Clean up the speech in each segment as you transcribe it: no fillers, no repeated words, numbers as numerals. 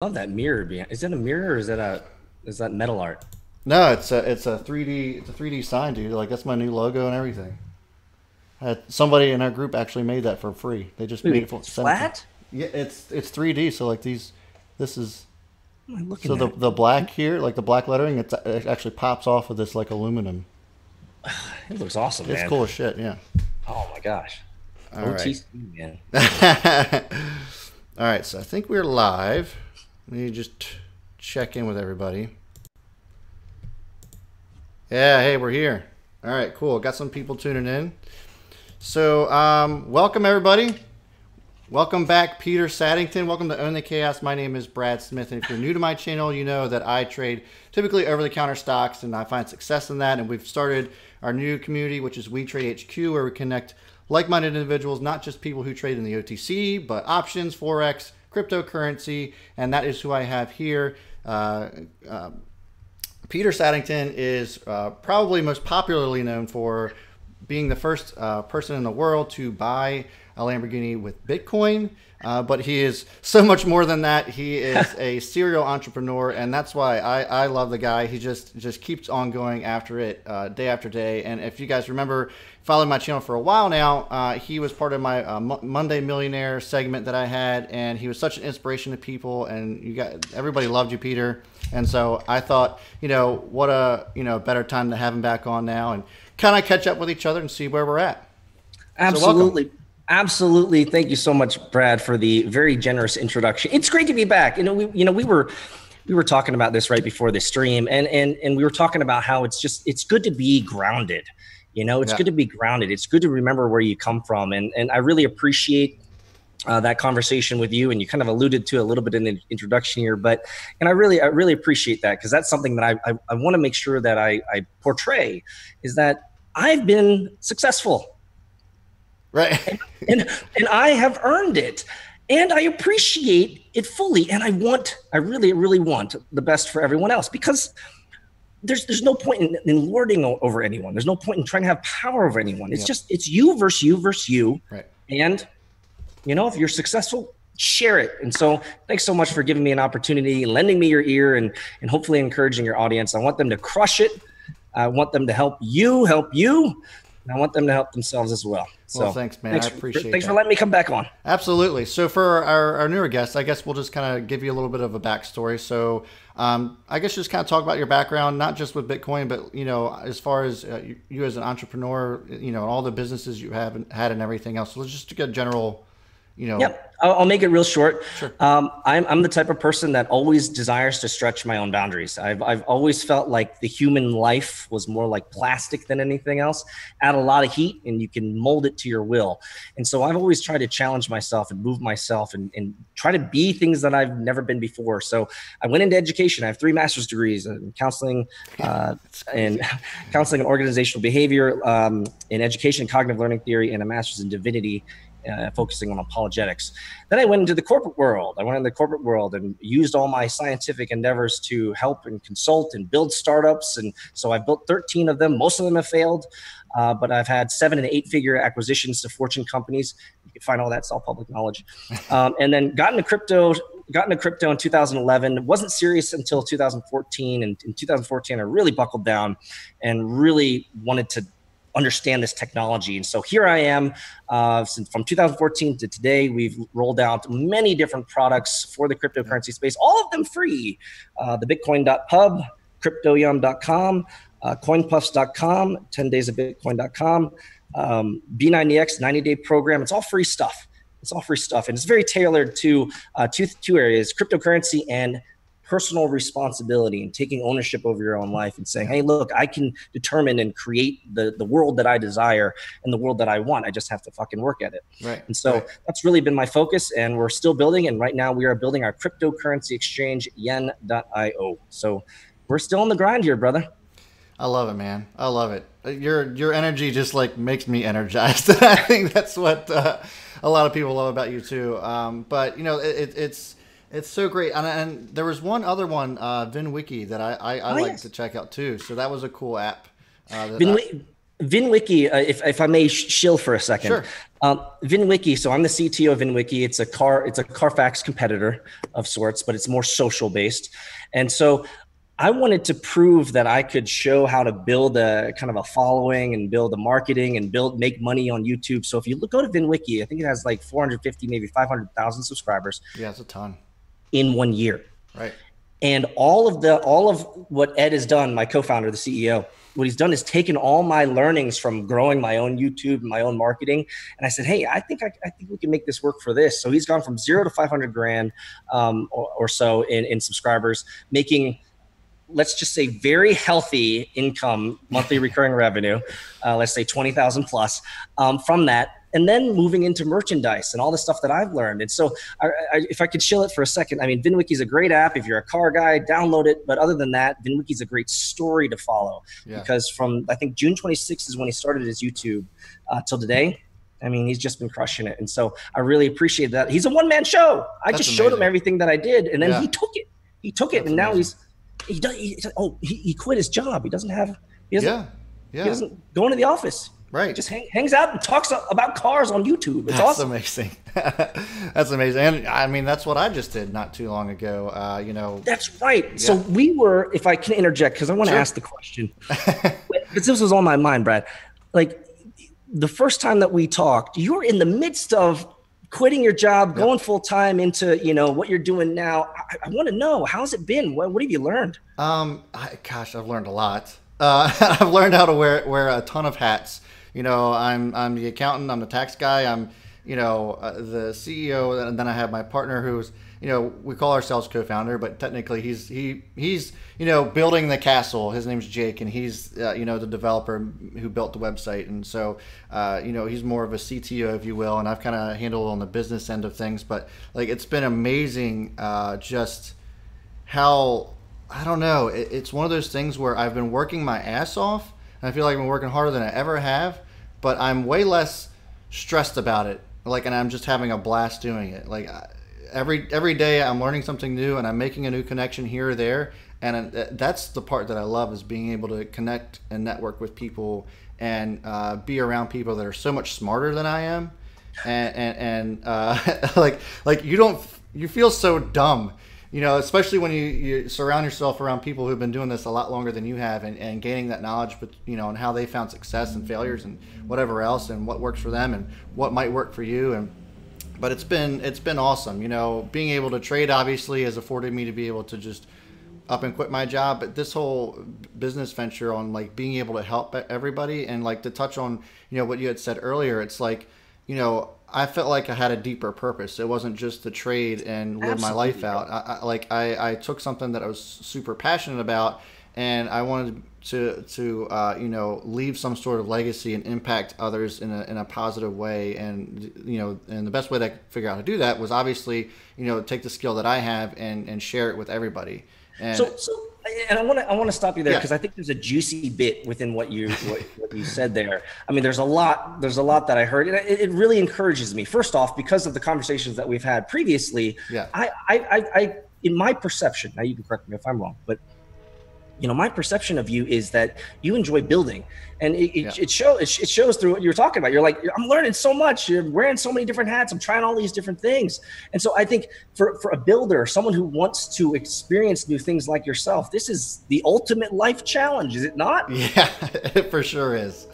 Love that mirror. Is that a mirror or is that metal art? No, it's a 3D sign, dude. Like that's my new logo and everything. Somebody in our group actually made that for free. They just Wait, made wait, it for it's sent it to. flat? Yeah, it's 3D. So like this is What am I so looking the at? black here, like the black lettering, it actually pops off of this like aluminum. It looks awesome, It's man. cool as shit. Yeah. Oh my gosh. All right. OTC, man. All right. So I think we're live. Let me just check in with everybody. Yeah. Hey, we're here. All right. Cool. Got some people tuning in. So, welcome everybody. Welcome back, Peter Saddington. Welcome to Own the Chaos. My name is Brad Smith, and if you're new to my channel, you know that I trade typically over-the-counter stocks, and I find success in that. And we've started our new community, which is We Trade HQ, where we connect like-minded individuals, not just people who trade in the OTC, but options, forex, cryptocurrency, and that is who I have here. Peter Saddington is probably most popularly known for being the first person in the world to buy a Lamborghini with Bitcoin. But he is so much more than that. He is a serial entrepreneur, and that's why I love the guy. He just keeps on going after it day after day. And if you guys remember, following my channel for a while now, he was part of my Monday Millionaire segment that I had, and he was such an inspiration to people. And everybody loved you, Peter. And so I thought, what a better time to have him back on now and kind of catch up with each other and see where we're at. So welcome. Absolutely. Absolutely. Thank you so much, Brad, for the very generous introduction. It's great to be back. We were talking about this right before the stream, and we were talking about how it's good to be grounded. It's good to be grounded. It's good to remember where you come from. And I really appreciate that conversation with you, and you kind of alluded to a little bit in the introduction here, and I really appreciate that, because that's something that I want to make sure that I portray, is that I've been successful. Right. and I have earned it, and I appreciate it fully. And I really want the best for everyone else, because there's no point in lording over anyone. There's no point in trying to have power over anyone. It's just, it's you versus you versus you. Right. And if you're successful, share it. And so thanks so much for giving me an opportunity, lending me your ear, and hopefully encouraging your audience. I want them to crush it. I want them to help you. And I want them to help themselves as well. So well, thanks, man. I appreciate Thanks for letting me come back on. Absolutely. So for our newer guests, I guess we'll just kind of give you a little bit of a backstory. So I guess just kind of talk about your background, not just with Bitcoin, but, as far as you as an entrepreneur, all the businesses you have had and everything else. So let's just get a general, Yep. I'll make it real short. Sure. I'm the type of person that always desires to stretch my own boundaries. I've always felt like the human life was more like plastic than anything else. Add a lot of heat and you can mold it to your will. And so I've always tried to challenge myself and move myself and try to be things that I've never been before. So I went into education. I have 3 master's degrees in counseling, and counseling and organizational behavior, in education and cognitive learning theory, and a master's in divinity, focusing on apologetics. Then I went into the corporate world. I went into the corporate world and used all my scientific endeavors to help and consult and build startups. And so I've built 13 of them. Most of them have failed, but I've had 7- and 8-figure acquisitions to Fortune companies. You can find all that. It's all public knowledge. And then got into crypto in 2011. Wasn't serious until 2014. And in 2014, I really buckled down and really wanted to understand this technology. And so here I am. Since from 2014 to today, we've rolled out many different products for the cryptocurrency space, all of them free. The Bitcoin.pub, CryptoYum.com, CoinPuffs.com, 10daysofbitcoin.com, B90X 90-day program. It's all free stuff. It's all free stuff. And it's very tailored to two areas: cryptocurrency and personal responsibility, and taking ownership over your own life and saying, hey, look, I can determine and create the world that I desire and the world that I want. I just have to fucking work at it. Right. And so that's really been my focus, and we're still building. And right now we are building our cryptocurrency exchange, yen.io. So we're still on the grind here, brother. I love it, man. I love it. Your energy just like makes me energized. I think that's what a lot of people love about you too. But it's so great. And there was one other one, VinWiki, that I like to check out too. So that was a cool app. VinWiki, if I may shill for a second. Sure. VinWiki. So I'm the CTO of VinWiki. It's a Carfax competitor of sorts, but it's more social based. And so I wanted to prove that I could show how to build a kind of a following and build a marketing and make money on YouTube. So if you go to VinWiki, I think it has like 450, maybe 500,000 subscribers. Yeah, it's a ton in 1 year. Right. And all of what Ed has done, my co-founder, the CEO, what he's done is taken all my learnings from growing my own YouTube and my own marketing. And I said, hey, I think we can make this work for this. So he's gone from 0 to 500 grand or so in subscribers, making, let's just say, very healthy income, monthly recurring revenue, let's say 20,000 plus from that. And then moving into merchandise and all the stuff that I've learned. And so if I could chill it for a second, I mean, VinWiki is a great app. If you're a car guy, download it. But other than that, VinWiki is a great story to follow because from, I think, June 26th is when he started his YouTube till today. I mean, he's just been crushing it. And so I really appreciate that. He's a one-man show. I just showed him everything that I did. And then he took it. He took it. And now he quit his job. He doesn't go into the office. Right. He just hangs out and talks about cars on YouTube. It's awesome. Amazing. That's amazing. And I mean, that's what I just did not too long ago. That's right. Yeah. So we were, if I can interject, because I want to ask the question, because this was on my mind, Brad. Like the first time that we talked, you were in the midst of quitting your job, going full time into, what you're doing now. I want to know, how's it been? What have you learned? I've learned a lot. I've learned how to wear a ton of hats. I'm the accountant, I'm the tax guy, I'm, the CEO, and then I have my partner who's, we call ourselves co-founder, but technically he's building the castle. His name's Jake, and he's, the developer who built the website. And so, he's more of a CTO, if you will, and I've kind of handled on the business end of things. But like, it's been amazing, just how, I don't know, it's one of those things where I've been working my ass off, and I feel like I've been working harder than I ever have, but I'm way less stressed about it. And I'm just having a blast doing it. Like every day I'm learning something new, and I'm making a new connection here or there. And that's the part that I love, is being able to connect and network with people and be around people that are so much smarter than I am. And you feel so dumb. Especially when you surround yourself around people who've been doing this a lot longer than you have, and gaining that knowledge, but and how they found success and failures and whatever else, and what works for them and what might work for you. But it's been awesome. Being able to trade obviously has afforded me to be able to just up and quit my job. But this whole business venture on like being able to help everybody, and like to touch on what you had said earlier, it's like I felt like I had a deeper purpose. It wasn't just to trade and live my life out. I took something that I was super passionate about, and I wanted to leave some sort of legacy and impact others in a positive way. And and the best way that I could figure out how to do that was obviously take the skill that I have and share it with everybody. And I want to stop you there, because I think there's a juicy bit within what you said there. I mean, there's a lot that I heard, and it really encourages me. First off, because of the conversations that we've had previously, I in my perception, now you can correct me if I'm wrong, but my perception of you is that you enjoy building, and it shows through what you're talking about. You're like, I'm learning so much. You're wearing so many different hats. I'm trying all these different things. And so I think for a builder, someone who wants to experience new things like yourself, this is the ultimate life challenge, is it not? Yeah, it for sure is.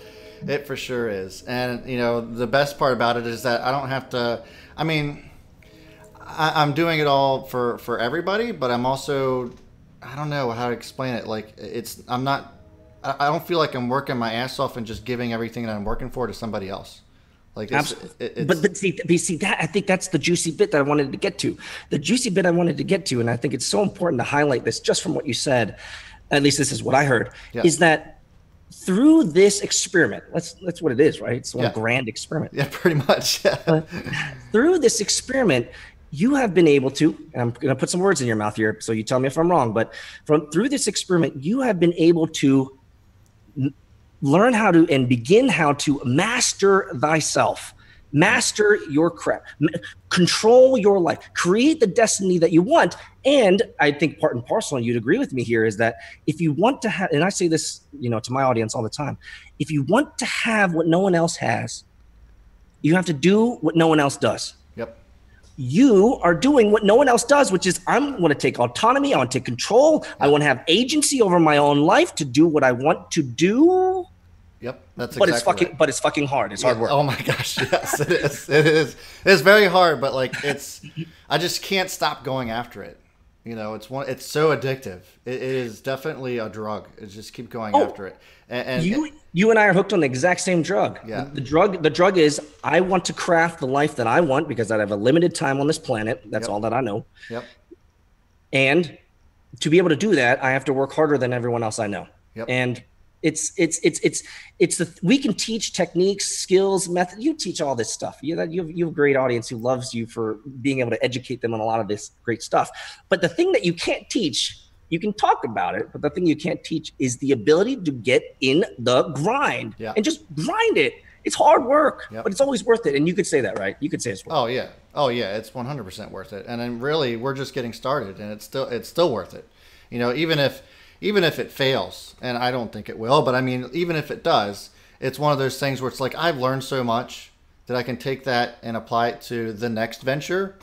It for sure is. And the best part about it is that I don't have to. I mean, I'm doing it all for everybody, but I'm also, I don't know how to explain it. Like I don't feel like I'm working my ass off and just giving everything that I'm working for to somebody else. Like, but see that, I think that's the juicy bit that I wanted to get to. The juicy bit I wanted to get to, and I think it's so important to highlight this just from what you said. At least this is what I heard, is that through this experiment, that's what it is, right? It's one grand experiment. Yeah, pretty much. Through this experiment, you have been able to, and I'm going to put some words in your mouth here, so you tell me if I'm wrong, but through this experiment, you have been able to learn how to and begin how to master thyself, Master your craft, control your life, create the destiny that you want. And I think part and parcel, and you'd agree with me here, is that if you want to have, and I say this, to my audience all the time, if you want to have what no one else has, you have to do what no one else does. Yep. You are doing what no one else does, which is I want to take autonomy. I want to take control. I want to have agency over my own life to do what I want to do. Yep, that's but exactly but it's fucking hard. It's hard work. Oh my gosh, yes, it is. It is. It's very hard, but like I just can't stop going after it. It's so addictive. It is definitely a drug. It's just keep going after it. And you and I are hooked on the exact same drug. Yeah. The drug is I want to craft the life that I want because I have a limited time on this planet. That's all that I know. Yep. And to be able to do that, I have to work harder than everyone else I know. Yep. And we can teach techniques, skills, method. You teach all this stuff. You have a great audience who loves you for being able to educate them on a lot of this great stuff. But the thing that you can't teach, you can talk about it, but the thing you can't teach is the ability to get in the grind and just grind it. It's hard work, but it's always worth it. And you could say that, right? You could say it's worth it. Oh yeah. It's 100% worth it. And then really, we're just getting started, and it's still worth it. Even if it fails, and I don't think it will, but I mean, even if it does, it's one of those things where it's like, I've learned so much that I can take that and apply it to the next venture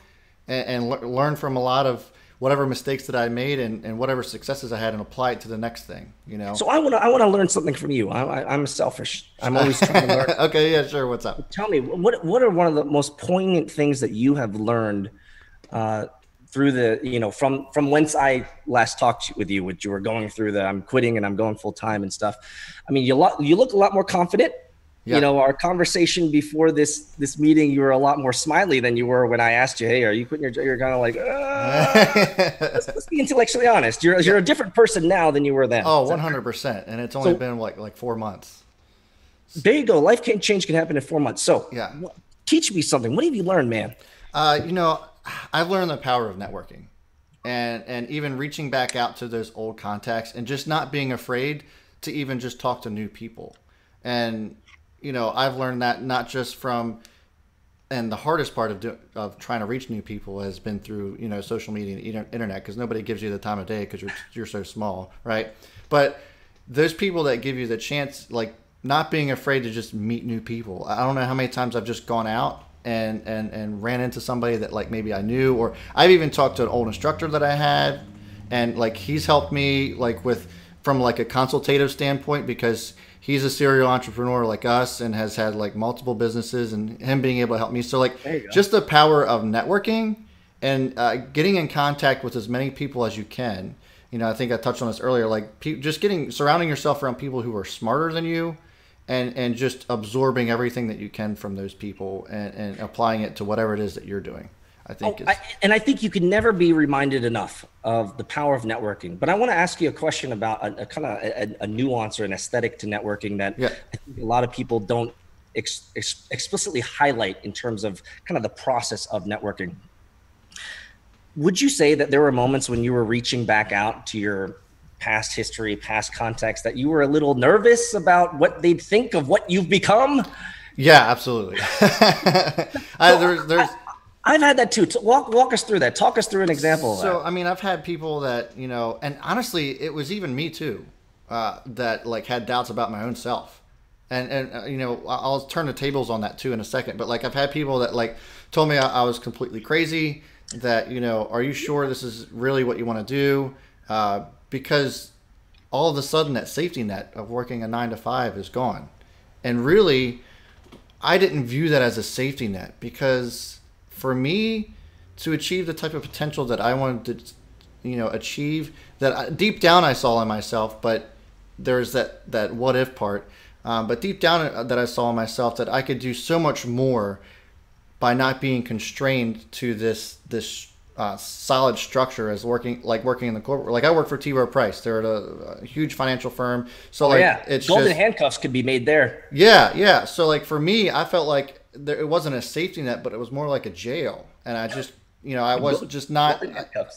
and learn from a lot of whatever mistakes that I made and whatever successes I had and apply it to the next thing, So I want to learn something from you. I'm selfish. I'm always trying to learn. Okay, yeah, sure. What's up? Tell me, what are one of the most poignant things that you have learned through the, from whence I last talked with you, which you were going through I'm quitting and I'm going full time and stuff. I mean, you look a lot more confident. Yeah. Our conversation before this meeting, you were a lot more smiley than you were when I asked you, hey, are you quitting your job? You're kind of like, let's be intellectually honest. You're a different person now than you were then. Oh, 100%. And it's only been like 4 months. There you go. Life change can happen in 4 months. So yeah, teach me something. What have you learned, man? I've learned the power of networking and even reaching back out to those old contacts and just not being afraid to even just talk to new people. And, I've learned that not just from, and the hardest part of trying to reach new people has been through, social media and internet, because nobody gives you the time of day because you're so small, right? But those people that give you the chance, like not being afraid to just meet new people. I don't know how many times I've just gone out and ran into somebody that like maybe I knew, or I've even talked to an old instructor that I had, and like he's helped me like from like a consultative standpoint, because he's a serial entrepreneur like us and has had like multiple businesses, and him being able to help me. So like just the power of networking and getting in contact with as many people as you can. I think I touched on this earlier, like just surrounding yourself around people who are smarter than you. And just absorbing everything that you can from those people and applying it to whatever it is that you're doing. I think I think you can never be reminded enough of the power of networking. But I want to ask you a question about a kind of a nuance or an aesthetic to networking that I think a lot of people don't explicitly highlight in terms of kind of the process of networking. Would you say that there were moments when you were reaching back out to your past history, past context, that you were a little nervous about what they'd think of what you've become? Yeah, absolutely. I've had that too. Walk us through that. Talk us through an example of that. So, I mean, I've had people that, and honestly, it was even me too, that like had doubts about my own self. And I'll turn the tables on that too in a second. But like, I've had people that like told me I was completely crazy, that, are you sure this is really what you want to do? Because all of a sudden that safety net of working a 9-to-5 is gone. And really, I didn't view that as a safety net, because for me to achieve the type of potential that I wanted to, achieve, that deep down I saw in myself, but there's that what if part. But deep down that I saw in myself that I could do so much more by not being constrained to this solid structure as working in the corporate. Like I work for T. Rowe Price. They're a huge financial firm. So it's golden handcuffs could be made there. Yeah. So like for me, I felt like it wasn't a safety net, but it was more like a jail. And I just, I was just not.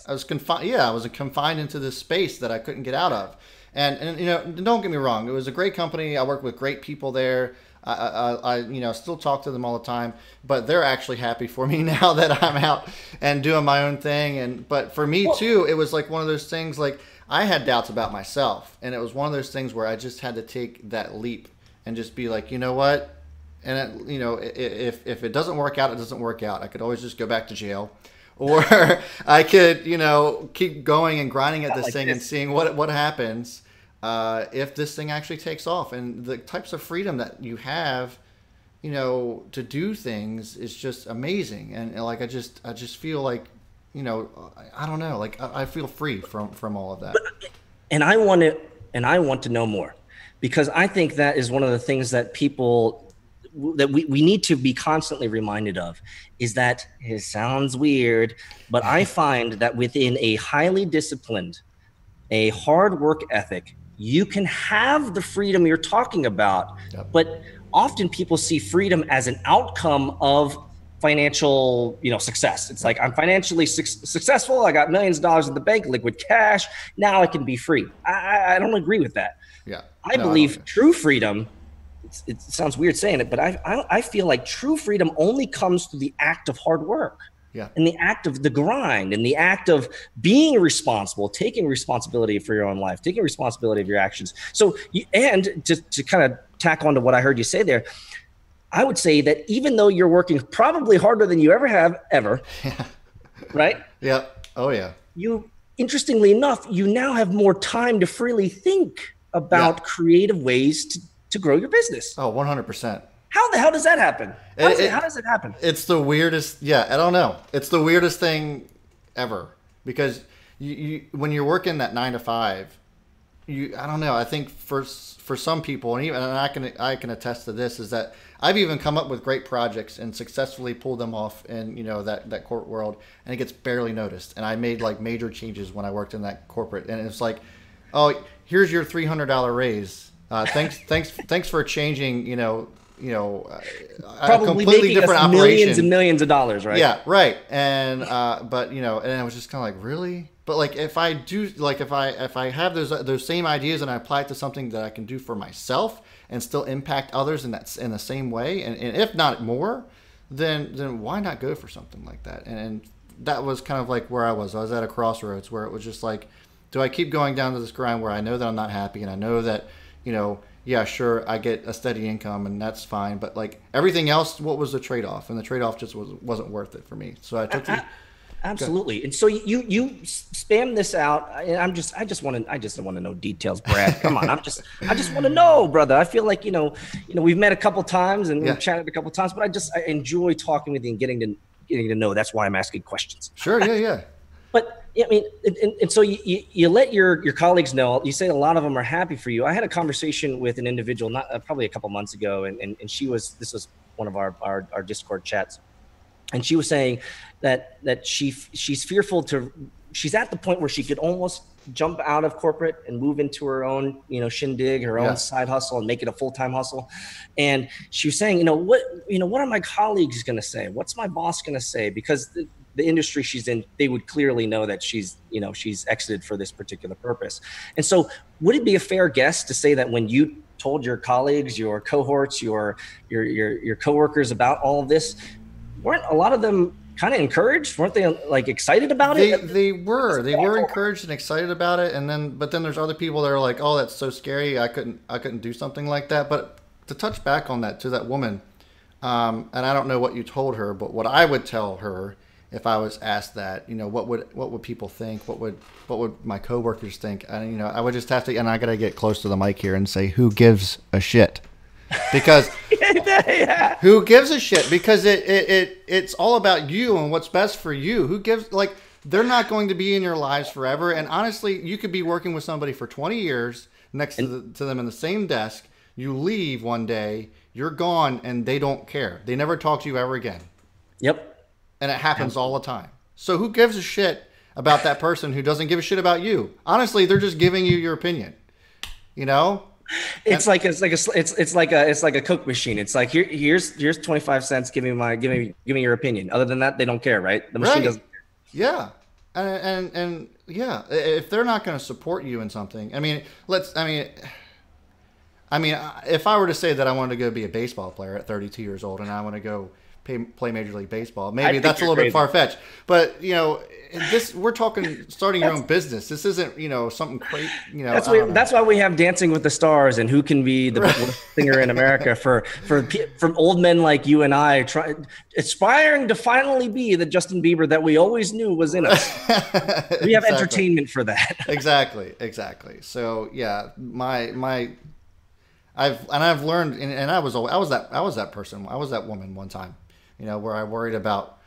I was confined. Yeah, I was confined into this space that I couldn't get out of. And don't get me wrong, it was a great company. I worked with great people there. still talk to them all the time, but they're actually happy for me now that I'm out and doing my own thing. But for me too, it was like one of those things, like I had doubts about myself, and it was one of those things where I just had to take that leap and just be like, you know what? And if it doesn't work out, it doesn't work out. I could always just go back to jail, or I could, keep going and grinding at this thing and seeing what happens if this thing actually takes off. And the types of freedom that you have, to do things is just amazing. And like I just feel like, I don't know, like I feel free from all of that. And I want to know more, because I think that is one of the things that we need to be constantly reminded of, is that it sounds weird, but I find that within a highly disciplined, a hard work ethic, you can have the freedom you're talking about. Yep. But often people see freedom as an outcome of financial, success. It's like, I'm financially successful. I got millions of dollars in the bank, liquid cash. Now I can be free. I don't agree with that. Yeah. I believe true freedom, it sounds weird saying it, but I feel like true freedom only comes through the act of hard work. Yeah. And the act of the grind, and the act of being responsible, taking responsibility for your own life, taking responsibility of your actions. So, and to kind of tack on to what I heard you say there, I would say that even though you're working probably harder than you ever have, yeah. Right? Yeah. Oh yeah. You, interestingly enough, you now have more time to freely think about creative ways to grow your business. Oh, 100%. How the hell does that happen? How does it happen? It's the weirdest. Yeah, I don't know. It's the weirdest thing ever, because you when you're working that 9 to 5, I don't know. I think for some people, and I can attest to this, is that I've even come up with great projects and successfully pulled them off in that corporate world, and it gets barely noticed. And I made like major changes when I worked in that corporate, and it's like, oh, here's your $300 raise. Thanks for changing. Probably a completely making different us operation. Millions and millions of dollars, right? Yeah, right. And but and I was just kind of like, really? But like, if I do, like, if I have those same ideas and I apply it to something that I can do for myself and still impact others in the same way, and if not more, then why not go for something like that? And that was kind of like where I was. I was at a crossroads where it was just like, do I keep going down to this grind where I know that I'm not happy, and I know that, yeah, sure, I get a steady income and that's fine, but like everything else, what was the trade-off? And the trade-off just wasn't worth it for me. So I took absolutely. And so you spam this out. I just want to know details, Brad. Come on, I just want to know, brother. I feel like we've met a couple times and we've chatted a couple times, but I enjoy talking with you and getting to know. That's why I'm asking questions. Sure, yeah. But I mean, and so you let your colleagues know. You say a lot of them are happy for you. I had a conversation with an individual probably a couple months ago, and this was one of our Discord chats, and she was saying that she's fearful she's at the point where she could almost jump out of corporate and move into her own shindig, her own side hustle, and make it a full-time hustle. And she was saying, what are my colleagues going to say? What's my boss going to say? Because the industry she's in, they would clearly know that she's exited for this particular purpose. And so would it be a fair guess to say that when you told your colleagues, your cohorts, your coworkers about all of this, weren't a lot of them kind of encouraged? Weren't they like excited about it? They were encouraged and excited about it. But then there's other people that are like, oh, that's so scary. I couldn't do something like that. But to touch back on that, to that woman, and I don't know what you told her, but what I would tell her if I was asked that, what would people think? What would my coworkers think? And I would just have to, and I got to get close to the mic here and say, who gives a shit? Because who gives a shit? Because it's all about you and what's best for you. Who gives, like, they're not going to be in your lives forever. And honestly, you could be working with somebody for 20 years next to them in the same desk. You leave one day, you're gone, and they don't care. They never talk to you ever again. Yep. And it happens all the time. So who gives a shit about that person who doesn't give a shit about you? Honestly, they're just giving you your opinion. It's like a Coke machine. It's like, here's 25 cents. Give me your opinion. Other than that, they don't care, right? The machine doesn't. Yeah. And yeah, if they're not going to support you in something, I mean, if I were to say that I wanted to go be a baseball player at 32 years old and I want to go play Major League Baseball, maybe that's a little bit far fetched. But we're talking starting your own business. This isn't something crazy. That's why we have Dancing with the Stars and who can be the best singer in America from old men like you and I, aspiring to finally be the Justin Bieber that we always knew was in us. We have entertainment for that. Exactly. So yeah, I've learned, and I was that person. I was that woman one time, where I worried about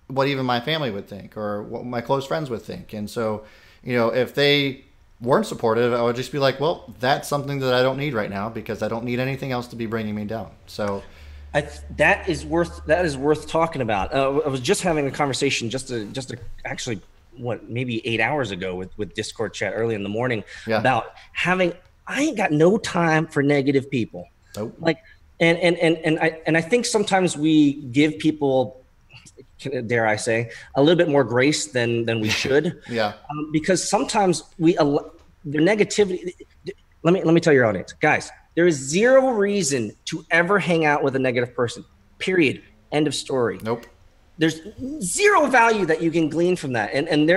what even my family would think or what my close friends would think. And so, if they weren't supportive, I would just be like, well, that's something that I don't need right now because I don't need anything else to be bringing me down. So that is worth talking about. I was just having a conversation just actually maybe 8 hours ago with Discord chat early in the morning about I ain't got no time for negative people. Nope. Like, and I think sometimes we give people, dare I say, a little bit more grace than we should. Yeah. Because sometimes the negativity. Let me tell your audience, guys. There is zero reason to ever hang out with a negative person. Period. End of story. Nope. There's zero value that you can glean from that. And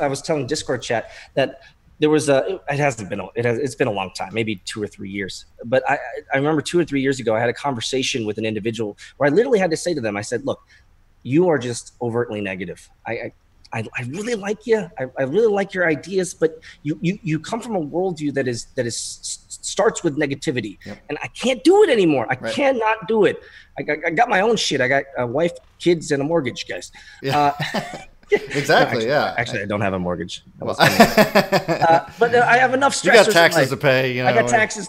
I was telling Discord chat that there was it's been a long time, maybe 2 or 3 years. But I remember 2 or 3 years ago, I had a conversation with an individual where I literally had to say to them, I said, look, you are just overtly negative. I really like you. I really like your ideas, but you come from a worldview that starts with negativity. Yep. And I can't do it anymore. I cannot do it. I got my own shit. I got a wife, kids, and a mortgage, guys. Yeah. Exactly. Actually, I don't have a mortgage. But I have enough stressors. You got taxes to pay. I got taxes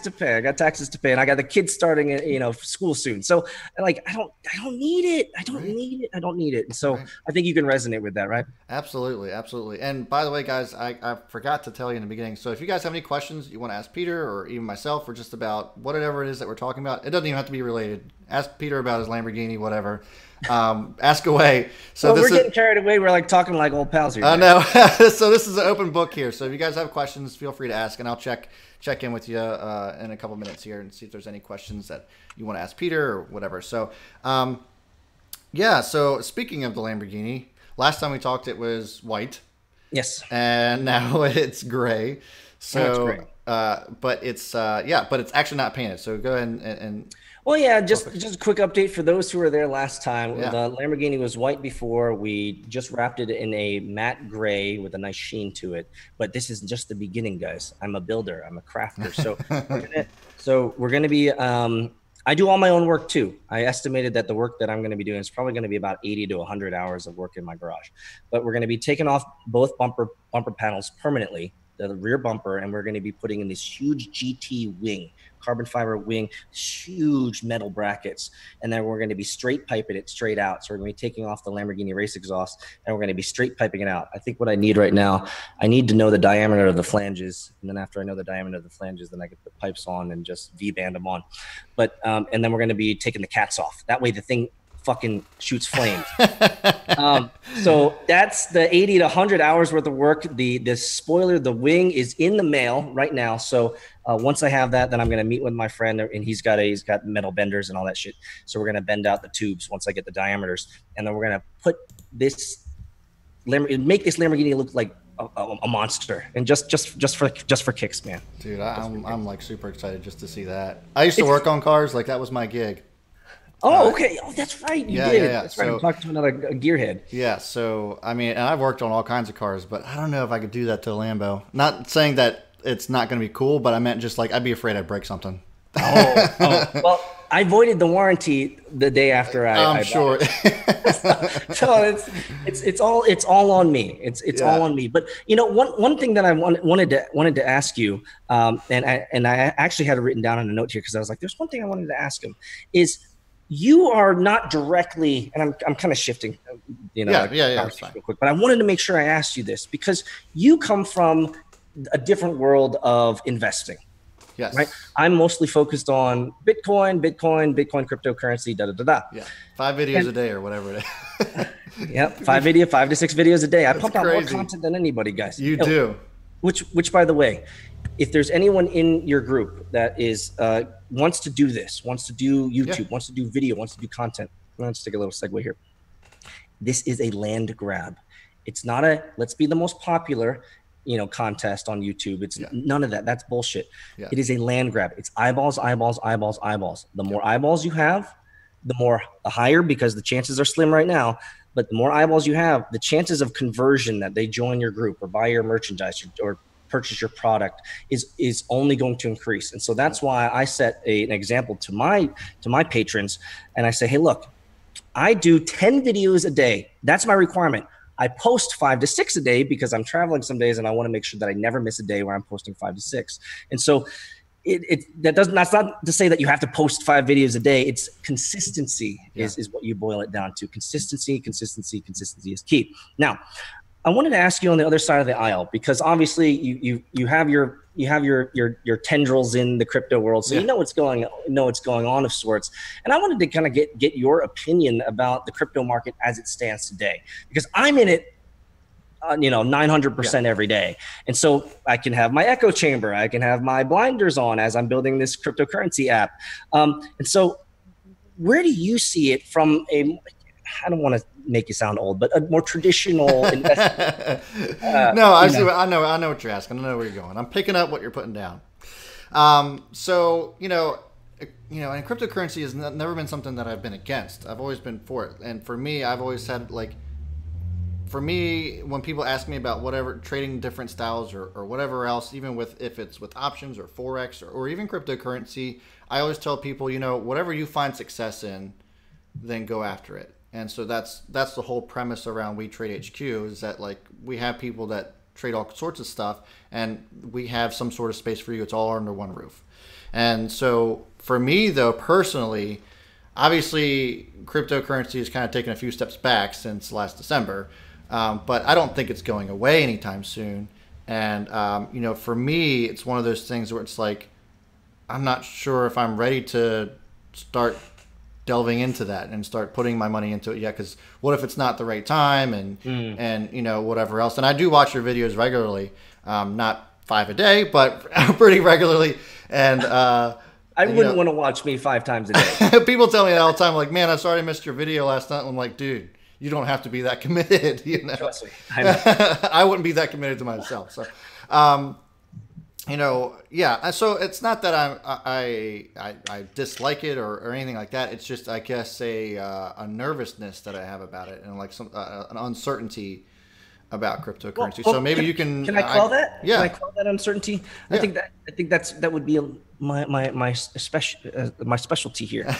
to pay. And I got the kids starting, school soon. So, like, I don't need it. I don't need it. And so, I think you can resonate with that, right? Absolutely. And by the way, guys, I forgot to tell you in the beginning. So, if you guys have any questions you want to ask Peter or even myself, or just about whatever it is that we're talking about, it doesn't even have to be related. Ask Peter about his Lamborghini, whatever. Ask away. So we're getting carried away. We're like talking like old pals here. I know. So this is an open book here. So if you guys have questions, feel free to ask, and I'll check in with you in a couple minutes here and see if there's any questions that you want to ask Peter or whatever. So, So speaking of the Lamborghini, last time we talked, it was white. Yes. And now it's gray. So, it's gray. But it's actually not painted. So go ahead and Well, yeah, just a quick update for those who were there last time. Yeah. The Lamborghini was white before. We just wrapped it in a matte gray with a nice sheen to it. But this is just the beginning, guys. I'm a builder. I'm a crafter. So we're gonna be. I do all my own work too. I estimated that the work that I'm going to be doing is probably going to be about 80 to 100 hours of work in my garage. But we're going to be taking off both bumper panels permanently, the rear bumper, and we're going to be putting in this huge GT wing, carbon fiber wing, huge metal brackets, and then we're going to be straight piping it straight out. So we're going to be taking off the Lamborghini race exhaust, and we're going to be straight piping it out. I think what I need right now, I need to know the diameter of the flanges, and then after I know the diameter of the flanges, then I can put pipes on and just V-band them on. But and then we're going to be taking the cats off. That way the thing fucking shoots flames. So that's the 80 to 100 hours worth of work. The spoiler, the wing is in the mail right now. So once I have that, then I'm going to meet with my friend, and he's got metal benders and all that shit. So we're going to bend out the tubes once I get the diameters, and then we're going to put make this Lamborghini look like a monster, and just for kicks, man. Dude, I'm like super excited just to see that. I used to work on cars, like that was my gig. Oh, okay. Oh, that's right. You did. Yeah. That's right. I'm talking to another gearhead. Yeah. So, I mean, and I've worked on all kinds of cars, but I don't know if I could do that to a Lambo. Not saying that it's not going to be cool, but I meant just like, I'd be afraid I'd break something. Oh. Well, I voided the warranty the day after I'm sure. So it's all on me. It's all on me. But one thing that I wanted to ask you, and I actually had it written down on a note here because I was like, there's one thing I wanted to ask him is, you are not directly, and I'm kind of shifting, Yeah. Real quick, but I wanted to make sure I asked you this because you come from a different world of investing. Yes. Right. I'm mostly focused on Bitcoin, cryptocurrency, Yeah. 5 videos a day or whatever it is. Yep. 5 to 6 videos a day. I That's pump crazy. out more content than anybody, guys. You do. Which by the way, if there's anyone in your group that is wants to do this, wants to do YouTube, wants to do video, wants to do content, let's take a little segue here. This is a land grab. It's not a let's be the most popular, contest on YouTube. It's none of that. That's bullshit. Yeah. It is a land grab. It's eyeballs, eyeballs, eyeballs, eyeballs. The more eyeballs you have, the higher, because the chances are slim right now. But the more eyeballs you have, the chances of conversion that they join your group or buy your merchandise or purchase your product is only going to increase. And so that's why I set an example to my patrons, and I say, hey, look, I do 10 videos a day. That's my requirement. I post 5 to 6 a day because I'm traveling some days and I want to make sure that I never miss a day where I'm posting 5 to 6. And so that's not to say that you have to post 5 videos a day. It's consistency is what you boil it down to. Consistency is key. Now, I wanted to ask you on the other side of the aisle, because obviously you have your tendrils in the crypto world, so you know what's going on of sorts. And I wanted to kind of get your opinion about the crypto market as it stands today, because I'm in it 900% every day. And so I can have my echo chamber, I can have my blinders on as I'm building this cryptocurrency app. And so where do you see it from I don't want to make you sound old, but a more traditional investment? I know what you're asking. I know where you're going. I'm picking up what you're putting down. So in cryptocurrency has never been something that I've been against. I've always been for it. And for me, I've always said, for me, when people ask me about whatever, trading different styles or whatever else, even if it's with options or Forex or even cryptocurrency, I always tell people, whatever you find success in, then go after it. And so that's the whole premise around We Trade HQ, is that we have people that trade all sorts of stuff, and we have some sort of space for you. It's all under one roof. And so for me, though, personally, obviously cryptocurrency has kind of taken a few steps back since last December, but I don't think it's going away anytime soon. And for me, it's one of those things where it's I'm not sure if I'm ready to start delving into that and start putting my money into it yet, because what if it's not the right time and whatever else. And I do watch your videos regularly, not 5 a day, but pretty regularly. And I wouldn't want to watch me 5 times a day. People tell me that all the time, man, I'm sorry I missed your video last night. I'm like, dude, you don't have to be that committed. Trust me. I wouldn't be that committed to myself. So so it's not that I dislike it or anything like that. It's just, I guess, a nervousness that I have about it, and an uncertainty about cryptocurrency. So maybe you can. Can I quell that? Yeah. Can I quell that uncertainty? I think that would be my specialty here.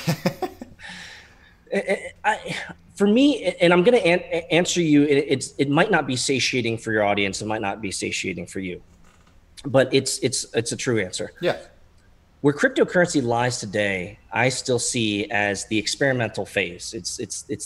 For me, and I'm going to answer you. It might not be satiating for your audience. It might not be satiating for you. But it's a true answer. Yeah. Where cryptocurrency lies today, I still see as the experimental phase. It's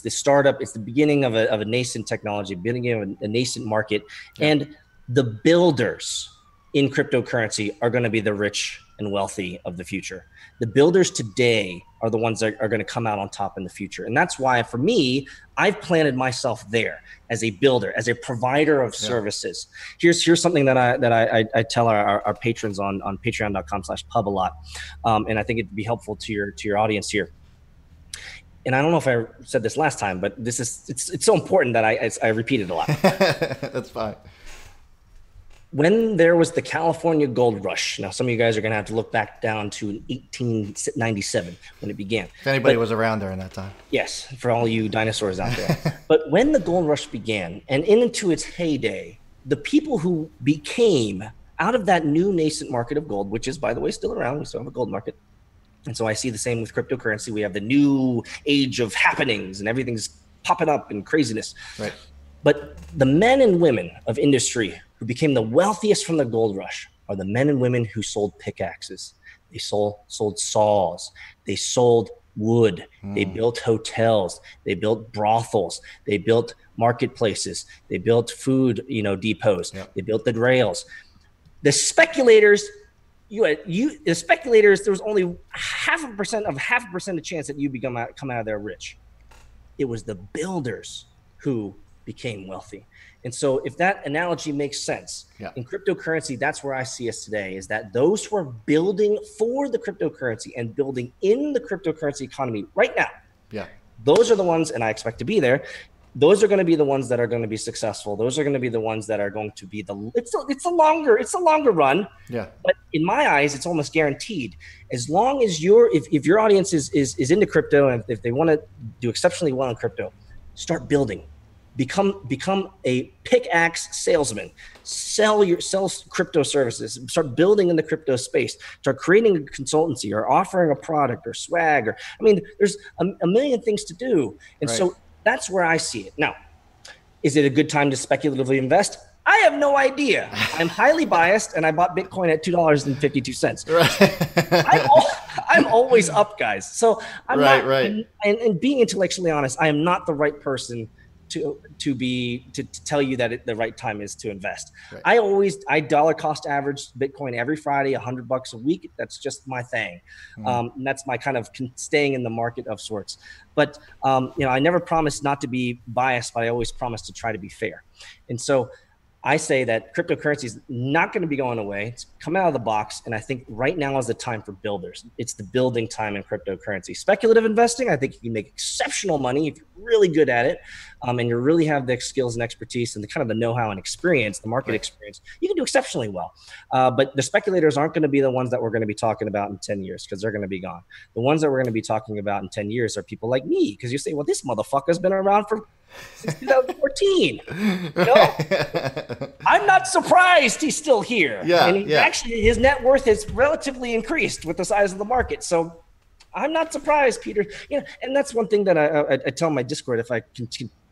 the startup. It's the beginning of a nascent technology, beginning of a nascent market, and the builders in cryptocurrency are going to be the rich and wealthy of the future. The builders today are the ones that are going to come out on top in the future. And that's why, for me, I've planted myself there as a builder, as a provider of services. Here's something that I tell our patrons on patreon.com/pub a lot. And I think it'd be helpful to your audience here. And I don't know if I said this last time, but it's so important that I repeat it a lot. That's fine. When there was the California gold rush, now some of you guys are going to have to look back down to 1897 when it began. If anybody was around during that time. Yes, for all you dinosaurs out there. But when the gold rush began and into its heyday, the people who became out of that new nascent market of gold, which is, by the way, still around, we still have a gold market. And so I see the same with cryptocurrency. We have the new age of happenings and everything's popping up and craziness. Right. But the men and women of industry who became the wealthiest from the gold rush are the men and women who sold pickaxes. They sold saws. They sold wood. They built hotels. They built brothels. They built marketplaces. They built food, depots. Yep. They built the rails. The speculators, the speculators, there was only 0.5% of chance that you come out of there rich. It was the builders who became wealthy. And so if that analogy makes sense, Yeah. in cryptocurrency, that's where I see us today, is that those who are building for the cryptocurrency and building in the cryptocurrency economy right now, Yeah. those are the ones, and I expect to be there. Those are going to be the ones that are going to be successful. Those are going to be the ones that are going to be it's a longer run. Yeah. But in my eyes, it's almost guaranteed. As long as if your audience is into crypto, and if they want to do exceptionally well in crypto, start building. Become a pickaxe salesman. Sell crypto services. Start building in the crypto space. Start creating a consultancy or offering a product or swag. Or there's a million things to do. And so that's where I see it. Now, is it a good time to speculatively invest? I have no idea. I'm highly biased, and I bought Bitcoin at $2.52. I'm always up, guys. So I'm not. And being intellectually honest, I am not the right person to tell you that the right time is to invest. I dollar cost average Bitcoin every Friday, $100 a week. That's just my thing. And that's my kind of staying in the market of sorts. But I never promised not to be biased, but I always promised to try to be fair. And so I say that cryptocurrency is not going to be going away. It's coming out of the box. And I think right now is the time for builders. It's the building time in cryptocurrency. Speculative investing, I think you can make exceptional money if you're really good at it, and you really have the skills and expertise and the kind of the know-how and experience, the market experience. You can do exceptionally well. But the speculators aren't going to be the ones that we're going to be talking about in 10 years because they're going to be gone. The ones that we're going to be talking about in 10 years are people like me, because you say, well, this motherfucker's been around since 2014. I'm not surprised he's still here. And actually, his net worth has relatively increased with the size of the market. So I'm not surprised, Peter. And that's one thing that I tell my Discord, if I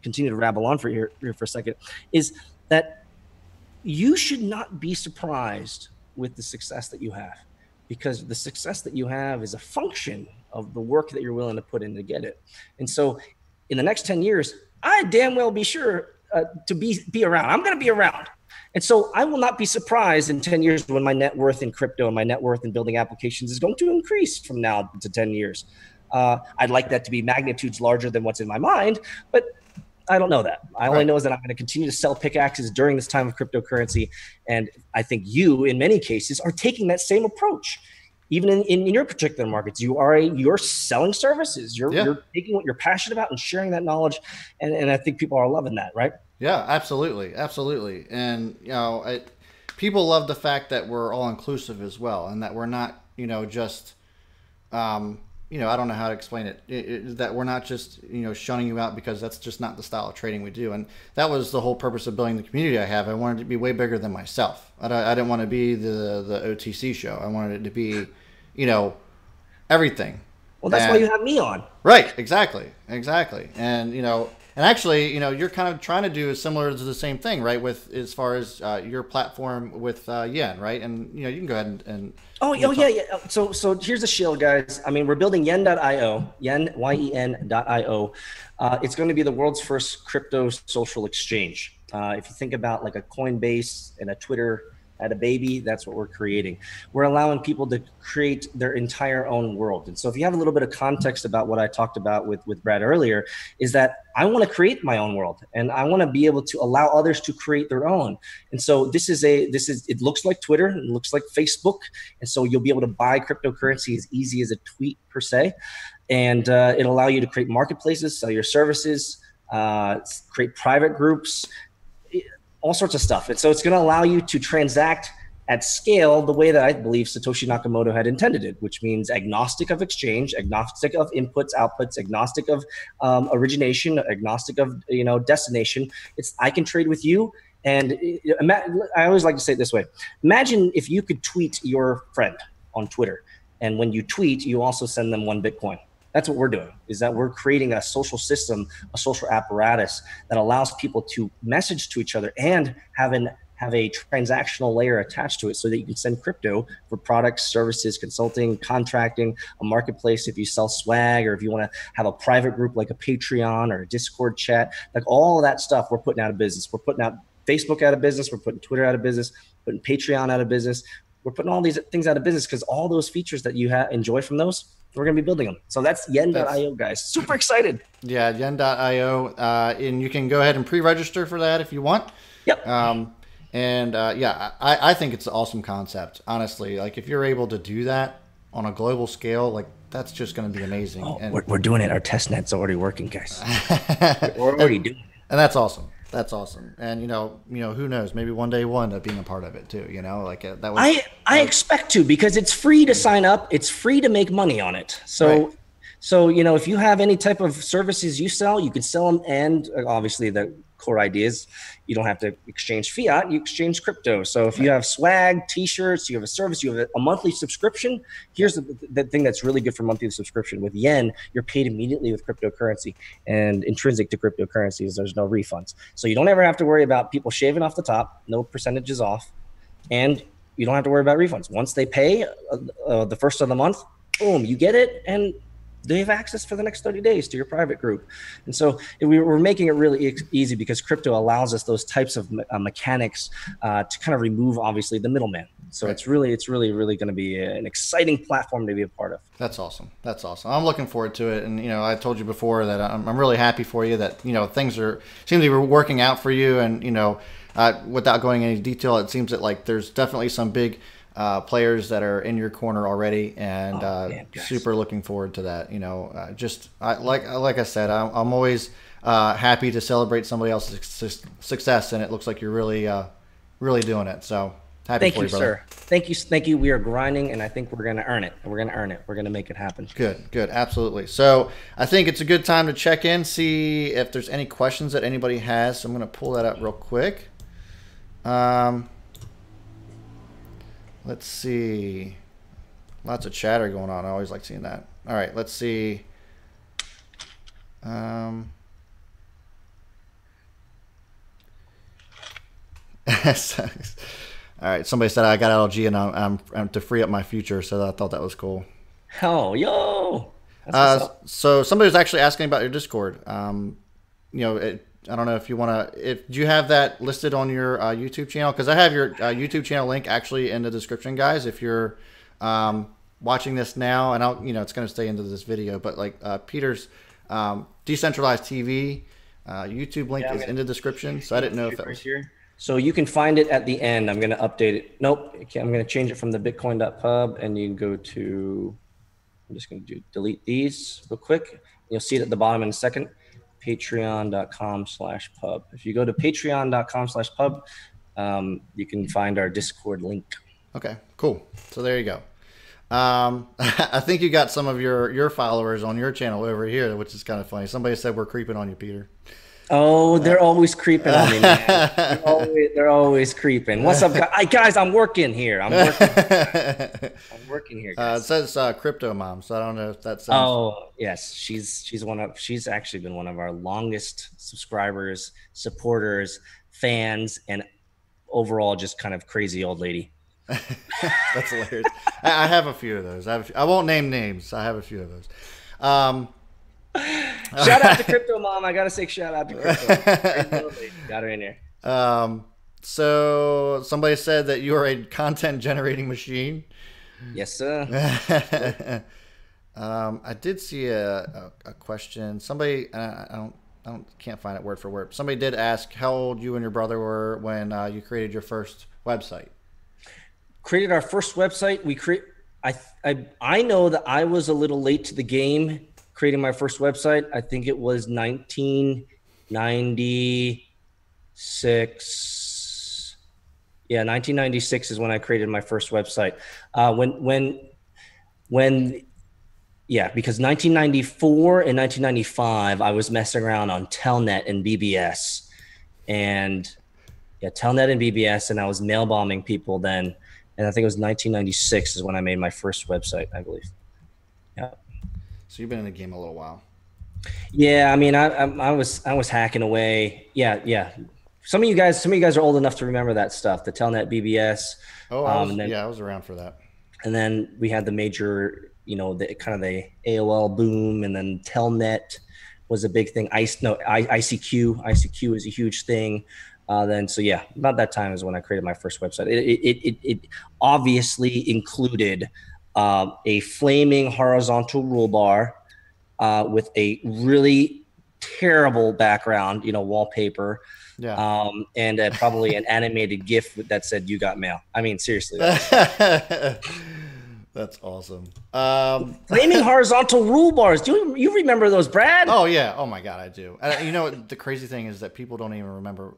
continue to rabble on here for a second, is that you should not be surprised with the success that you have, because the success that you have is a function of the work that you're willing to put in to get it. And so in the next 10 years, I damn well be sure to be around. I'm going to be around. And so I will not be surprised in 10 years when my net worth in crypto and my net worth in building applications is going to increase from now to 10 years. I'd like that to be magnitudes larger than what's in my mind, but I don't know that. I only know is that I'm going to continue to sell pickaxes during this time of cryptocurrency. And I think you, in many cases, are taking that same approach. Even in your particular markets, you're selling services. You're taking what you're passionate about and sharing that knowledge, and I think people are loving that, right? Yeah, absolutely, and people love the fact that we're all inclusive as well, and that we're not, just, I don't know how to explain it. That we're not just, shunning you out because that's just not the style of trading we do, and that was the whole purpose of building the community I have. I wanted it to be way bigger than myself. I didn't want to be the OTC show. I wanted it to be, everything. Well, that's why you have me on. Right. Exactly. And, and actually, you're kind of trying to do similar to the same thing, right? With as far as your platform with Yen, right? And, you can go ahead and yeah. So here's the shield, guys. I mean, we're building yen.io, yen.io. It's going to be the world's first crypto social exchange. If you think about like a Coinbase and a Twitter had a baby, that's what we're creating. We're allowing people to create their entire own world. And so if you have a little bit of context about what I talked about with Brad earlier, is that I want to create my own world, and I want to be able to allow others to create their own. And so it looks like Twitter, it looks like Facebook. And so you'll be able to buy cryptocurrency as easy as a tweet per se. And it'll allow you to create marketplaces, sell your services, create private groups, all sorts of stuff. And so it's going to allow you to transact at scale the way that I believe Satoshi Nakamoto had intended it, which means agnostic of exchange, agnostic of inputs, outputs, agnostic of origination, agnostic of destination. I can trade with you. And I always like to say it this way. Imagine if you could tweet your friend on Twitter, and when you tweet, you also send them 1 Bitcoin. That's what we're doing, is that we're creating a social system, a social apparatus that allows people to message to each other and have a transactional layer attached to it, so that you can send crypto for products, services, consulting, contracting, a marketplace if you sell swag, or if you want to have a private group like a Patreon or a Discord chat. Like all of that stuff we're putting out of business. We're putting out Facebook out of business. We're putting Twitter out of business, putting Patreon out of business. We're putting all these things out of business because all those features that you enjoy from those, We're going to be building them. So that's That's yen.io, guys. Super excited. yeah, yen.io, and you can go ahead and pre-register for that if you want. Yep. And yeah, I think it's an awesome concept. Honestly, like if you're able to do that on a global scale, like that's just going to be amazing. Oh, And we're doing it. Our test net's already working, guys. We're already doing it. and that's awesome. That's awesome. And who knows? Maybe one day we'll end up being a part of it too. Like that was. I expect to, because it's free to sign up. It's free to make money on it. So, Right. so if you have any type of services you sell, you can sell them. And obviously the core idea is you don't have to exchange fiat, you exchange crypto. So if you have swag, t-shirts, you have a service, you have a monthly subscription. Here's the thing that's really good for monthly subscription. With yen, you're paid immediately with cryptocurrency, and intrinsic to cryptocurrency is there's no refunds. So you don't ever have to worry about people shaving off the top, no percentages off. And you don't have to worry about refunds. Once they pay the first of the month, boom, you get it, and they have access for the next 30 days to your private group. And so we're making it really easy, because crypto allows us those types of mechanics to kind of remove, obviously, the middleman. So Right. it's really going to be an exciting platform to be a part of. That's awesome. That's awesome. I'm looking forward to it. And I told you before that I'm really happy for you that things seem to be working out for you. And without going into detail, it seems that like there's definitely some big players that are in your corner already, and Man, super looking forward to that. Like I said, I'm always happy to celebrate somebody else's success, and it looks like you're really doing it. So happy Thank for you, you, brother. sir. Thank you. We are grinding, and I think we're going to earn it. We're going to earn it. We're going to make it happen. Good, absolutely. So I think it's a good time to check in, see if there's any questions that anybody has. So I'm going to pull that up real quick. Let's see. Lots of chatter going on. I always like seeing that. All right, let's see. All right, somebody said I got LG and I'm to free up my future, so I thought that was cool. Oh, yo. That's what's up. So somebody was actually asking about your Discord. I don't know if you want to. Do you have that listed on your YouTube channel? Because I have your YouTube channel link actually in the description, guys. If you're watching this now, and it's going to stay into this video, but like Peter's Decentralized TV YouTube link is in the description. So I didn't know if that was here. So you can find it at the end. I'm going to update it. Nope. I'm going to change it from the bitcoin.pub, and you can go to. I'm just going to delete these real quick. You'll see it at the bottom in a second. Patreon.com/pub. If you go to patreon.com/pub, you can find our Discord link. Okay, cool. So there you go. I think you got some of your followers on your channel over here, which is kind of funny. Somebody said we're creeping on you, Peter. Oh, they're always creeping on me, man. They're always creeping. What's up, guys? I'm working here. I'm working here, guys. It says Crypto Mom, so I don't know if that's. Oh, yes. She's actually been one of our longest subscribers, supporters, fans, and overall just kind of crazy old lady. That's hilarious. I have a few of those. I won't name names. I have a few of those. Shout out to Crypto Mom. I gotta say shout out to Crypto. Got her in here. So somebody said that you are a content generating machine. Yes, sir. I did see a question. Somebody can't find it word for word. Somebody did ask how old you and your brother were when you created your first website. Created our first website. I know that I was a little late to the game creating my first website. I think it was 1996. Yeah, 1996 is when I created my first website. Because 1994 and 1995, I was messing around on Telnet and BBS. And Telnet and BBS, and I was mail bombing people then. And I think it was 1996 is when I made my first website, I believe. Yeah. So you've been in the game a little while. Yeah, I mean, I was hacking away. Yeah. Some of you guys are old enough to remember that stuff, the Telnet, BBS. Oh, I was around for that. And then we had the major, the kind of the AOL boom, and then Telnet was a big thing. ICQ is a huge thing. About that time is when I created my first website. It obviously included a flaming horizontal rule bar with a really terrible background, wallpaper, Yeah. and probably an animated GIF that said "You got mail." I mean, seriously, that was fun. That's awesome. Flaming horizontal rule bars. Do you remember those, Brad? Oh yeah. Oh my God, I do. You know what the crazy thing is that people don't even remember,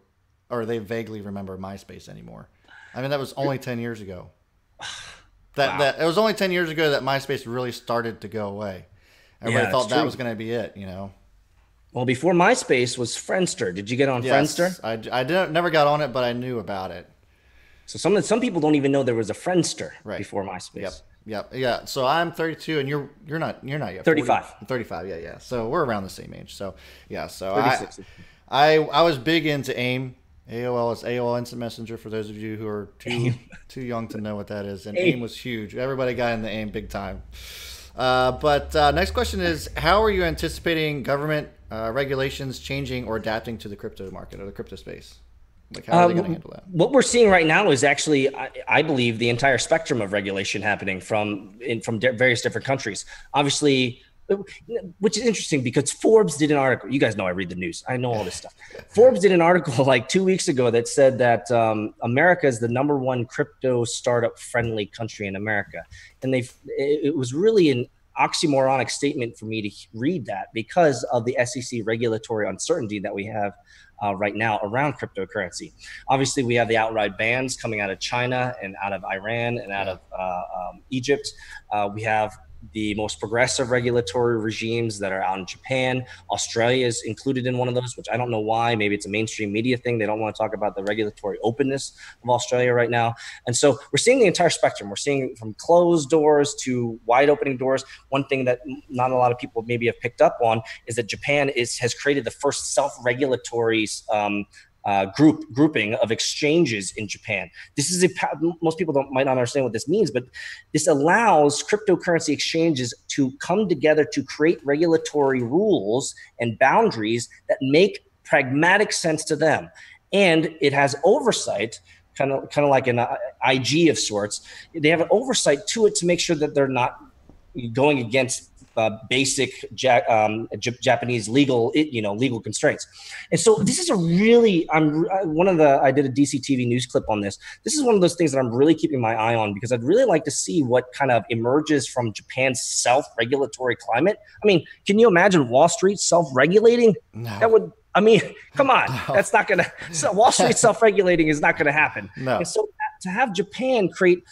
or they vaguely remember MySpace anymore. I mean, that was only 10 years ago. Wow. That it was only 10 years ago that MySpace really started to go away. Everybody Yeah, thought it's that true. was going to be it, you know. Well, before MySpace was Friendster. Did you get on Friendster? Yes, I didn't never got on it, but I knew about it. So some people don't even know there was a Friendster Right. before Yep. MySpace. Yep. Yeah. So I'm 32, and you're not yet 35. 40, 35. Yeah. Yeah. So we're around the same age. So yeah. So 36. I was big into AIM. AOL is AOL Instant Messenger for those of you who are too young to know what that is. And AIM was huge. Everybody got in the AIM big time. But next question is, how are you anticipating government regulations changing or adapting to the crypto market or the crypto space? Like, how are they going to handle that? What we're seeing right now is actually, I believe, the entire spectrum of regulation happening from various different countries. Obviously, which is interesting because Forbes did an article. You guys know I read the news. I know all this stuff. Forbes did an article like 2 weeks ago that said that America is the #1 crypto startup friendly country in America, and it was really an oxymoronic statement for me to read that because of the SEC regulatory uncertainty that we have right now around cryptocurrency. Obviously, we have the outright bans coming out of China and out of Iran and out of Egypt. We have the most progressive regulatory regimes that are out in Japan. Australia is included in one of those, which I don't know why. Maybe it's a mainstream media thing. They don't want to talk about the regulatory openness of Australia right now. And so we're seeing the entire spectrum. We're seeing from closed doors to wide opening doors. One thing that not a lot of people maybe have picked up on is that Japan has created the first self-regulatory grouping of exchanges in Japan. This is most people might not understand what this means, but this allows cryptocurrency exchanges to come together to create regulatory rules and boundaries that make pragmatic sense to them. And it has oversight, kind of like an IG of sorts. They have an oversight to it to make sure that they're not going against basic Japanese legal constraints. And so this is I did a DC TV news clip on this. This is one of those things that I'm really keeping my eye on because I'd really like to see what kind of emerges from Japan's self-regulatory climate. I mean, can you imagine Wall Street self-regulating? No. That would, I mean, come on, that's not going to, Wall Street self-regulating is not going to happen. No. And so to have Japan create,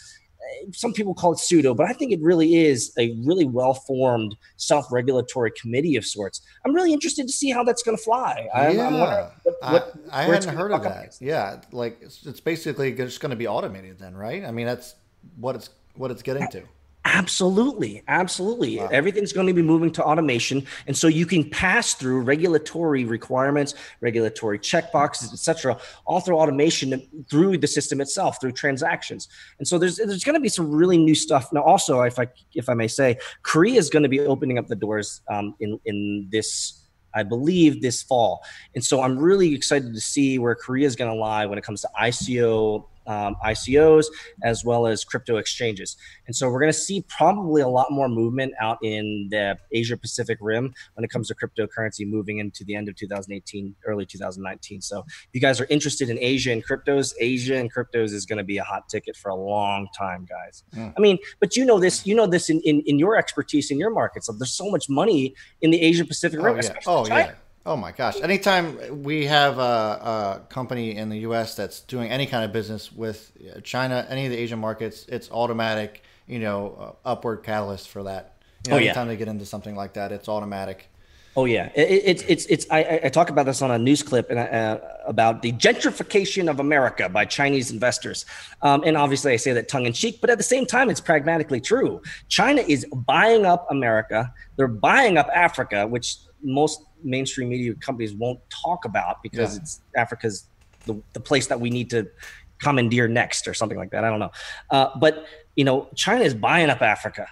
some people call it pseudo, but I think it really is a really well-formed self-regulatory committee of sorts. I'm really interested to see how that's going to fly. I hadn't heard of that. Yeah, like it's basically just going to be automated then, right? I mean, that's what it's getting to. Absolutely. Wow. Everything's going to be moving to automation. And so you can pass through regulatory requirements, regulatory checkboxes, et cetera, all through automation through the system itself, through transactions. And so there's going to be some really new stuff. Now, also, if I may say, Korea is going to be opening up the doors in this, I believe, this fall. And so I'm really excited to see where Korea is going to lie when it comes to ICOs, as well as crypto exchanges. And so we're going to see probably a lot more movement out in the Asia Pacific rim when it comes to cryptocurrency moving into the end of 2018, early 2019. So if you guys are interested in Asia and cryptos is going to be a hot ticket for a long time, guys. I mean, but you know this in your expertise in your markets. So there's so much money in the Asia Pacific rim. Yeah. Oh my gosh. Anytime we have a company in the US that's doing any kind of business with China, any of the Asian markets, it's automatic, upward catalyst for that. Anytime they get into something like that, it's automatic. Oh yeah. I talk about this on a news clip about the gentrification of America by Chinese investors. And obviously I say that tongue in cheek, but at the same time, it's pragmatically true. China is buying up America. They're buying up Africa, which most mainstream media companies won't talk about because it's Africa's the place that we need to commandeer next or something like that. I don't know. But China is buying up Africa.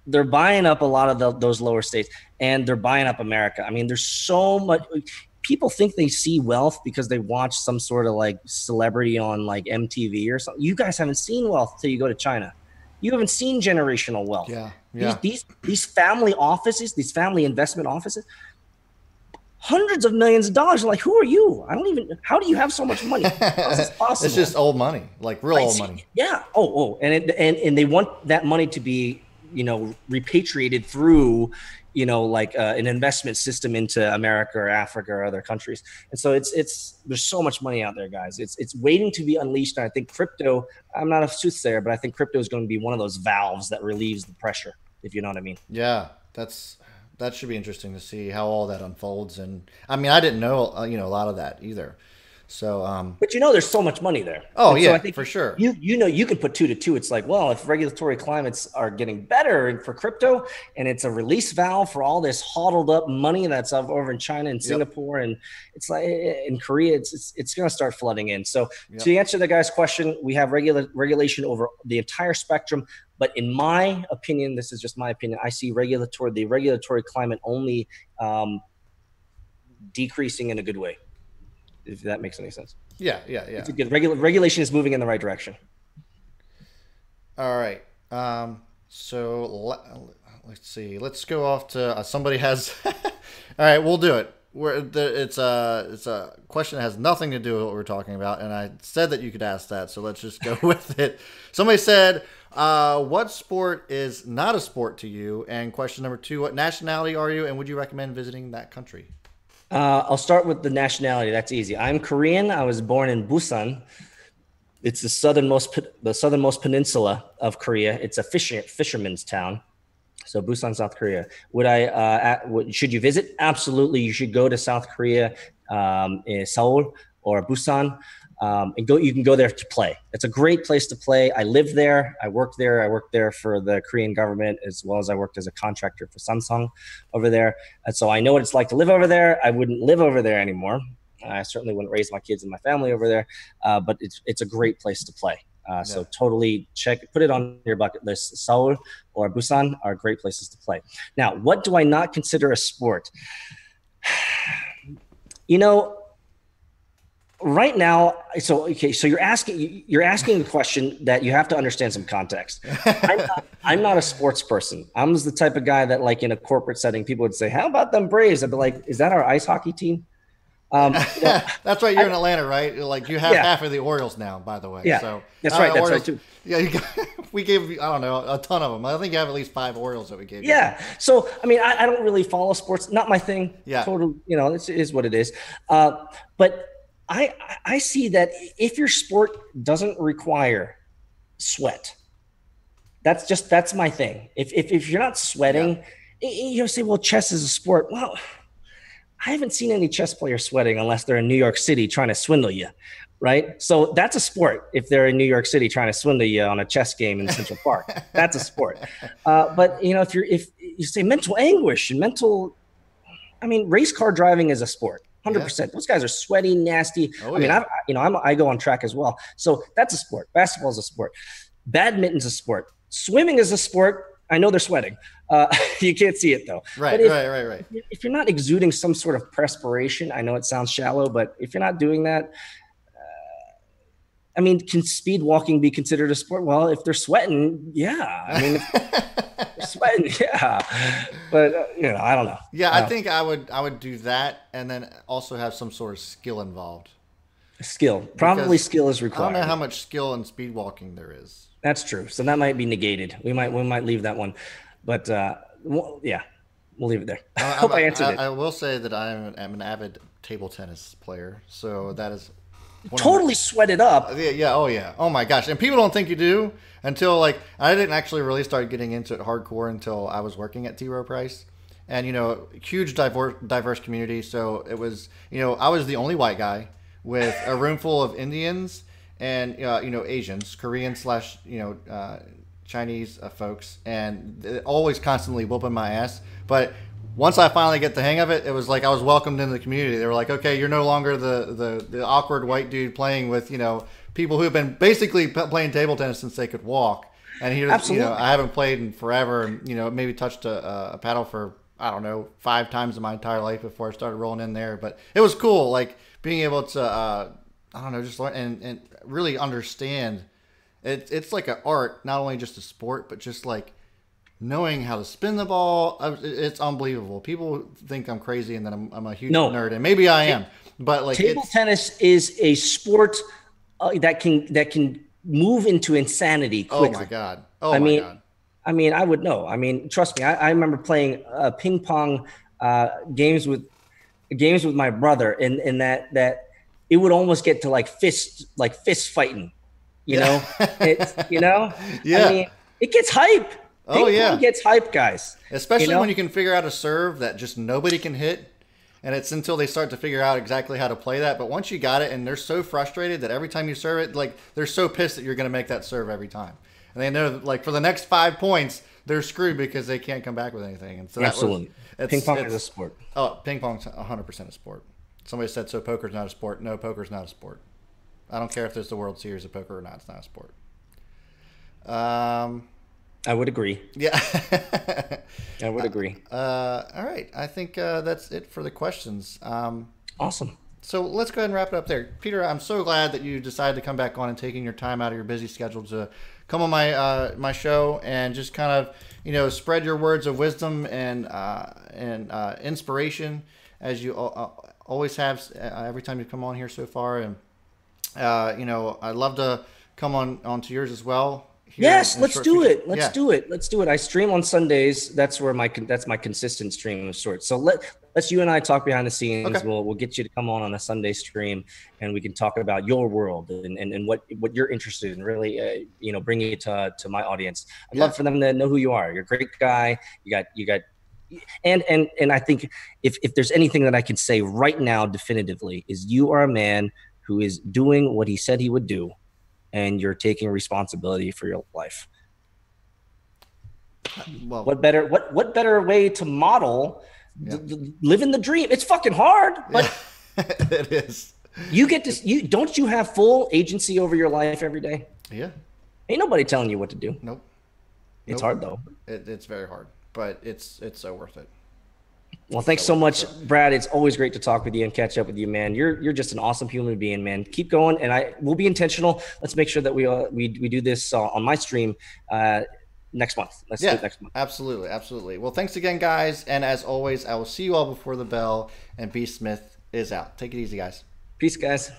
They're buying up a lot of those lower states, and they're buying up America. I mean, there's so much. People think they see wealth because they watch some sort of like celebrity on like MTV or something. You guys haven't seen wealth till you go to China. You haven't seen generational wealth. Yeah. These Yeah. these family offices, these family investment offices, hundreds of millions of dollars. Like, who are you? I don't even. How do you have so much money? How is this It's possible? just old money, like real Right. old See, money. yeah. And they want that money to be, repatriated through, like an investment system into America or Africa or other countries. And so it's there's so much money out there, guys. It's waiting to be unleashed. And I think crypto. I'm not a soothsayer, but I think crypto is going to be one of those valves that relieves the pressure. If you know what I mean. Yeah, that should be interesting to see how all that unfolds. And I mean, I didn't know a lot of that either. So But there's so much money there. oh And so I yeah, think for sure. you can put two to two. It's like, well, if regulatory climates are getting better for crypto and it's a release valve for all this hodled up money that's over in China and Yep. Singapore and it's like in Korea, it's going to start flooding in. So Yep. to answer the guy's question, we have regulation over the entire spectrum. But in my opinion, this is just my opinion, I see the regulatory climate only decreasing in a good way, if that makes any sense. Yeah, yeah, yeah. It's a good regulation is moving in the right direction. All right. So let's see. Let's go off to somebody has. All right, we'll do it. It's a question that has nothing to do with what we're talking about, and I said that you could ask that, so let's just go with it. Somebody said, "What sport is not a sport to you?" And question number 2: What nationality are you, and would you recommend visiting that country? I'll start with the nationality. That's easy. I'm Korean. I was born in Busan. It's the southernmost peninsula of Korea. It's a fisherman's town. So Busan, South Korea. Should you visit? Absolutely. You should go to South Korea, in Seoul or Busan, and go. You can go there to play. It's a great place to play. I lived there. I worked there. I worked there for the Korean government as well as I worked as a contractor for Samsung over there. And so I know what it's like to live over there. I wouldn't live over there anymore. I certainly wouldn't raise my kids and my family over there. But it's a great place to play. So totally put it on your bucket list. Seoul or Busan are great places to play. Now, what do I not consider a sport? Right now, so you're asking the question that you have to understand some context. I'm not a sports person. I'm the type of guy that, like, in a corporate setting, people would say, "How about them Braves?" I'd be like, "Is that our ice hockey team?" That's right. You're in Atlanta, right? Like, you have half of the Orioles now, by the way. Yeah, so that's right. That's Orioles, right too. Yeah, we gave, I don't know, a ton of them. I think you have at least 5 Orioles that we gave. Yeah. So I mean, I don't really follow sports. Not my thing. Yeah. Totally. It is what it is. But I see that if your sport doesn't require sweat, that's my thing. If you're not sweating, say, well, chess is a sport. Well, I haven't seen any chess players sweating unless they're in New York City trying to swindle you, right? So that's a sport. If they're in New York City trying to swindle you on a chess game in Central Park, that's a sport. But if you say mental anguish and race car driving is a sport. 100%. Those guys are sweaty, nasty. I go on track as well. So that's a sport. Basketball is a sport. Badminton's a sport. Swimming is a sport. I know they're sweating. You can't see it though. Right. If you're not exuding some sort of perspiration, I know it sounds shallow, but if you're not doing that, can speed walking be considered a sport? Well, if they're sweating, yeah. If they're sweating, yeah. But I don't know. Yeah, I think I would do that, and then also have some sort of skill involved. Probably skill is required. I don't know how much skill in speed walking there is. That's true. So that might be negated. We might leave that one, but we'll leave it there. I hope I answered it. I will say that I'm an avid table tennis player, so that is totally sweated up. Yeah. Oh yeah. Oh my gosh. And people don't think you do until, like, I didn't actually really start getting into it hardcore until I was working at T. Rowe Price, and huge diverse community. So it was, I was the only white guy with a room full of Indians and Asians, Korean / Chinese folks, and they're always constantly whooping my ass. But once I finally get the hang of it, it was like I was welcomed into the community. They were like, "Okay, you're no longer the awkward white dude playing with people who have been basically playing table tennis since they could walk." And he was, Absolutely. I haven't played in forever, and maybe touched a paddle for, I don't know, 5 times in my entire life before I started rolling in there. But it was cool, like being able to I don't know, just learn and really understand It's like an art, not only just a sport, but just like knowing how to spin the ball. It's unbelievable. People think I'm crazy and that I'm a huge No, nerd, and maybe I am. But like table tennis is a sport that can move into insanity quickly. Oh my god! Oh my god! I mean, I would know. I mean, trust me. I remember playing ping pong games with my brother, and that it would almost get to like fist fighting. You know, Yeah. I mean, it gets hype. Oh Ping yeah, pong gets hype, guys. especially when you can figure out a serve that just nobody can hit. And it's until they start to figure out exactly how to play that. But once you got it, and they're so frustrated that every time you serve it, like they're so pissed that you're going to make that serve every time. And they know that, like, for the next 5 points, they're screwed because they can't come back with anything. And so Absolutely. Ping pong is a sport. Oh, ping pong's 100% a sport. Somebody said, so poker's not a sport. No, poker's not a sport. I don't care if there's the World Series of poker or not. It's not a sport. I would agree. Yeah. I would agree. All right. I think that's it for the questions. Awesome. So let's go ahead and wrap it up there. Peter, I'm so glad that you decided to come back on and taking your time out of your busy schedule to come on my show and just kind of, spread your words of wisdom and inspiration, as you always have every time you come on here so far. And I'd love to come onto yours as well. Yes, let's do it. Let's do it. I stream on Sundays. That's where that's my consistent stream of sorts. So let's you and I talk behind the scenes. Okay. We'll get you to come on a Sunday stream, and we can talk about your world and what you're interested in. Really, bringing it to my audience. I'd love for them to know who you are. You're a great guy. You got. And I think if there's anything that I can say right now definitively is you are a man who is doing what he said he would do, and you're taking responsibility for your life. Well, what better way to model living the dream? It's fucking hard, but it is. You get to don't you have full agency over your life every day? Yeah. Ain't nobody telling you what to do. Nope. It's hard though. It's very hard, but it's so worth it. Well, thanks so much, Brad. It's always great to talk with you and catch up with you, man. You're just an awesome human being, man. Keep going, and we'll be intentional. Let's make sure that we do this on my stream next month. Let's do it next month. Absolutely. Well, thanks again, guys, and as always, I will see you all before the bell. And B. Smith is out. Take it easy, guys. Peace, guys.